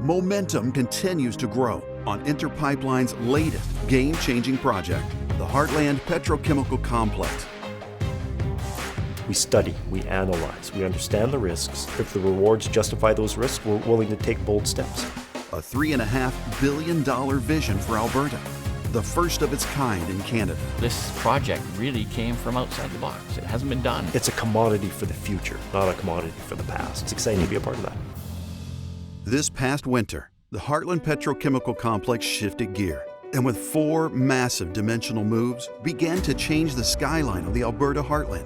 Momentum continues to grow on Interpipeline's latest game-changing project, the Heartland Petrochemical Complex. We study, we analyze, we understand the risks. If the rewards justify those risks, we're willing to take bold steps. A $3.5 billion vision for Alberta, the first of its kind in Canada. This project really came from outside the box. It hasn't been done. It's a commodity for the future, not a commodity for the past. It's exciting to be a part of that. This past winter, the Heartland Petrochemical Complex shifted gear, and with 4 massive dimensional moves, began to change the skyline of the Alberta heartland.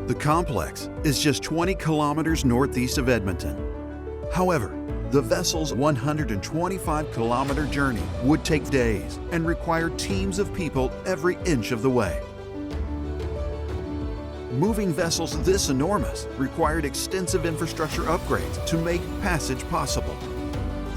The complex is just 20 kilometers northeast of Edmonton. However, the vessel's 125-kilometer journey would take days and require teams of people every inch of the way. Moving vessels this enormous required extensive infrastructure upgrades to make passage possible.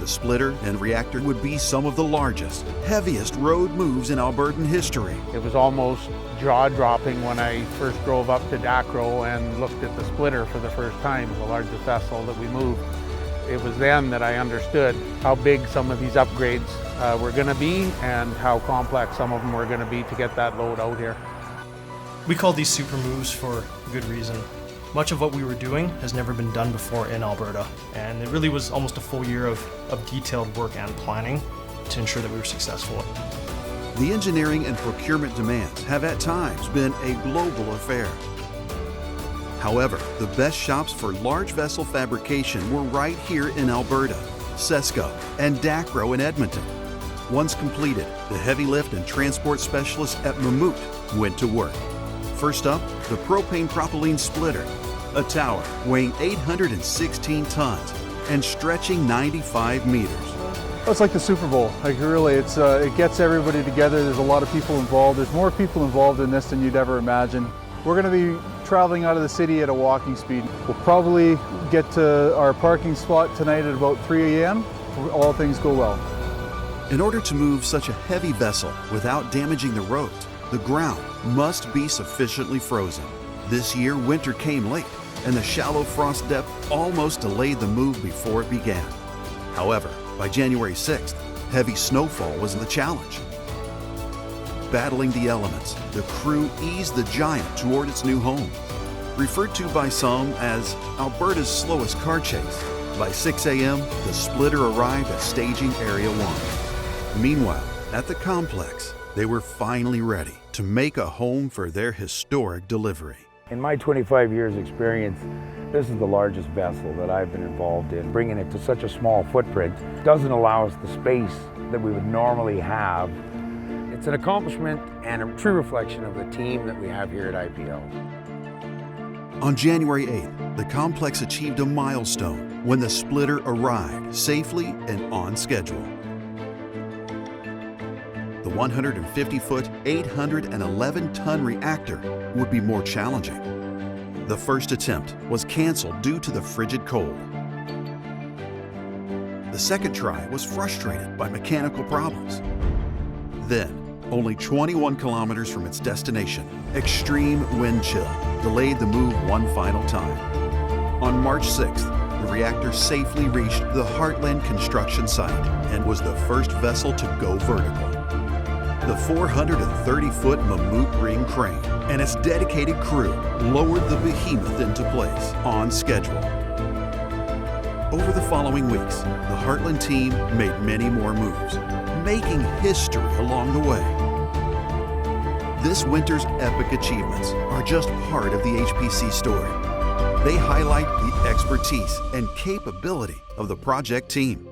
The splitter and reactor would be some of the largest, heaviest road moves in Albertan history. It was almost jaw-dropping when I first drove up to Dacro and looked at the splitter for the first time, the largest vessel that we moved. It was then that I understood how big some of these upgrades were going to be and how complex some of them were going to be to get that load out here. We call these super moves for a good reason. Much of what we were doing has never been done before in Alberta, and it really was almost a full year of detailed work and planning to ensure that we were successful. The engineering and procurement demands have at times been a global affair. However, the best shops for large vessel fabrication were right here in Alberta, Sesco and Dacro in Edmonton. Once completed, the heavy lift and transport specialists at Mammut went to work. First up, the propane propylene splitter, a tower weighing 816 tons and stretching 95 meters. It's like the Super Bowl. Like really, it gets everybody together. There's a lot of people involved. There's more people involved in this than you'd ever imagine. We're going to be traveling out of the city at a walking speed. We'll probably get to our parking spot tonight at about 3 a.m. All things go well. In order to move such a heavy vessel without damaging the roads, the ground must be sufficiently frozen. This year, winter came late, and the shallow frost depth almost delayed the move before it began. However, by January 6th, heavy snowfall was the challenge. Battling the elements, the crew eased the giant toward its new home. Referred to by some as Alberta's slowest car chase, by 6 a.m., the splitter arrived at staging Area 1. Meanwhile, at the complex, they were finally ready to make a home for their historic delivery. In my 25 years experience, this is the largest vessel that I've been involved in. Bringing it to such a small footprint doesn't allow us the space that we would normally have. It's an accomplishment and a true reflection of the team that we have here at IPL. On January 8th, the complex achieved a milestone when the splitter arrived safely and on schedule. The 150-foot, 811-ton reactor would be more challenging. The first attempt was canceled due to the frigid cold. The second try was frustrated by mechanical problems. Then, only 21 kilometers from its destination, extreme wind chill delayed the move one final time. On March 6th, the reactor safely reached the Heartland construction site and was the first vessel to go vertical. The 430-foot Mammut ring crane and its dedicated crew lowered the behemoth into place on schedule. Over the following weeks, the Heartland team made many more moves, making history along the way. This winter's epic achievements are just part of the HPC story. They highlight the expertise and capability of the project team.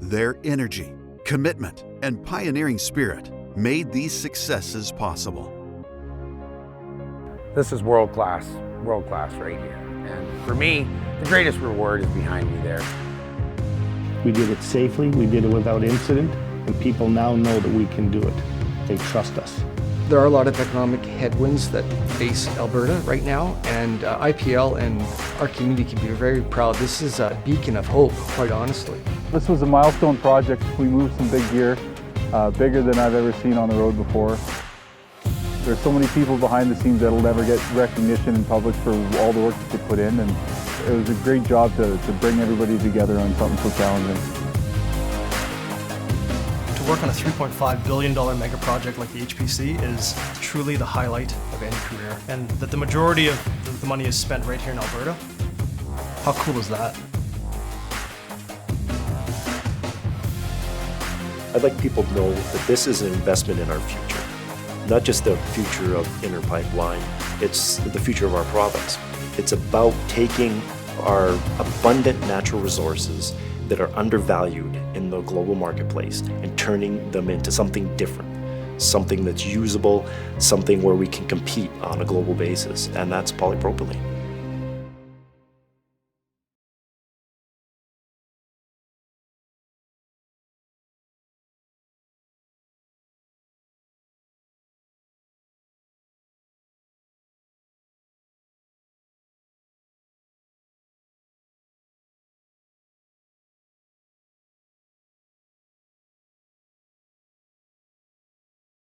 Their energy, commitment, and pioneering spirit made these successes possible. This is world class right here. And for me, the greatest reward is behind me there. We did it safely, we did it without incident, and people now know that we can do it. They trust us. There are a lot of economic headwinds that face Alberta right now, and IPL and our community can be very proud. This is a beacon of hope, quite honestly. This was a milestone project. We moved some big gear, bigger than I've ever seen on the road before. There's so many people behind the scenes that'll never get recognition in public for all the work that they put in, and it was a great job to bring everybody together on something so challenging. to work on a $3.5 billion mega project like the HPC is truly the highlight of any career, and that the majority of the money is spent right here in Alberta. How cool is that? I'd like people to know that this is an investment in our future, not just the future of Inner Pipeline, it's the future of our province. It's about taking our abundant natural resources that are undervalued in the global marketplace and turning them into something different, something that's usable, something where we can compete on a global basis, and that's polypropylene.